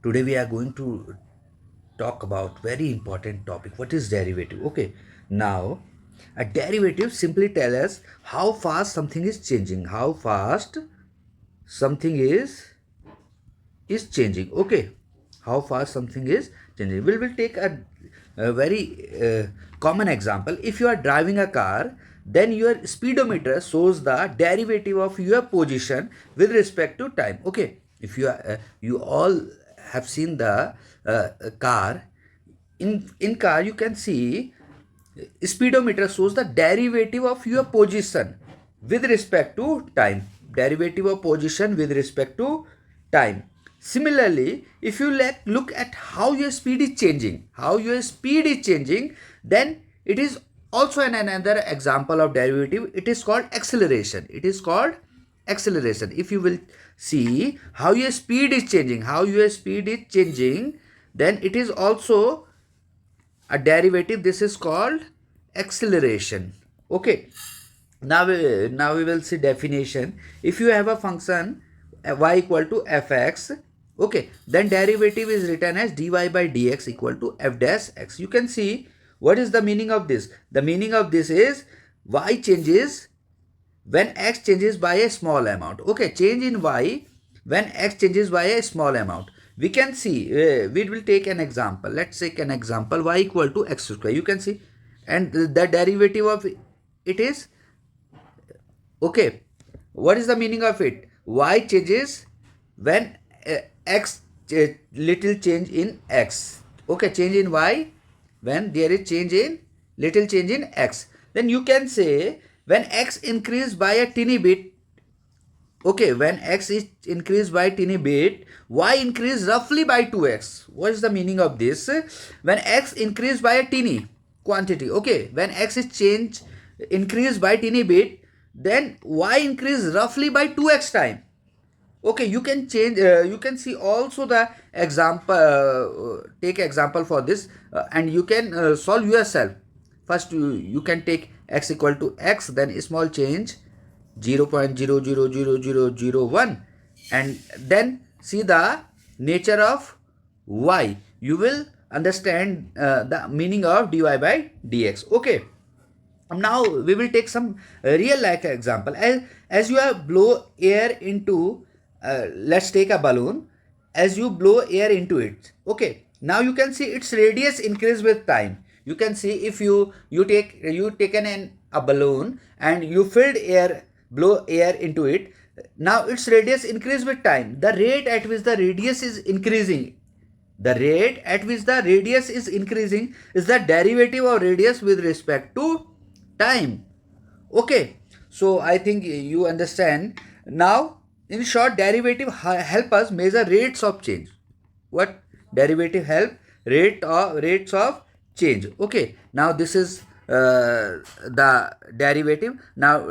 Today we are going to talk about very important topic. What is derivative? Okay, now a derivative simply tell us how fast something is changing. How fast something is changing. Okay, how fast something is changing. We will take a very common example. If you are driving a car, then your speedometer shows the derivative of your position with respect to time. Okay, if you all have seen the car. In car you can see speedometer shows the derivative of your position with respect to time. Derivative of position with respect to time. Similarly, if you look at how your speed is changing, then it is also another example of derivative. It is called acceleration. If you will see how your speed is changing, then it is also a derivative. This is called acceleration. Okay, now we will see definition. If you have a function y equal to fx, okay, then derivative is written as dy by dx equal to f dash x. You can see what is the meaning of this. The meaning of this is y changes when x changes by a small amount. Okay, change in y when x changes by a small amount. We can see, we will take an example. Let's take an example, y equal to x square. You can see, and the derivative of it is, okay, what is the meaning of it? Y changes when x, little change in x. Okay, change in y when there is little change in x. Then you can say when x increase by a teeny bit. Okay, when x is increased by teeny bit, y increase roughly by 2x. What is the meaning of this? When x increased by a teeny quantity, okay, when x is increased by teeny bit, then y increase roughly by 2x time. Okay, you can change, you can see also the example, take example for this, and you can solve yourself. First you can take x equal to x, then a small change 0.000001, and then see the nature of y. You will understand the meaning of dy by dx. Okay, now we will take some real life example. As you have blow air into, let's take a balloon. As you blow air into it, okay, now you can see its radius increase with time. You can see if you taken a balloon and you blow air into it. Now its radius increase with time. The rate at which the radius is increasing is the derivative of radius with respect to time. Okay, so I think you understand. Now in short, derivative help us measure rates of change. What derivative help? Rates of change. Okay, now this is the derivative. Now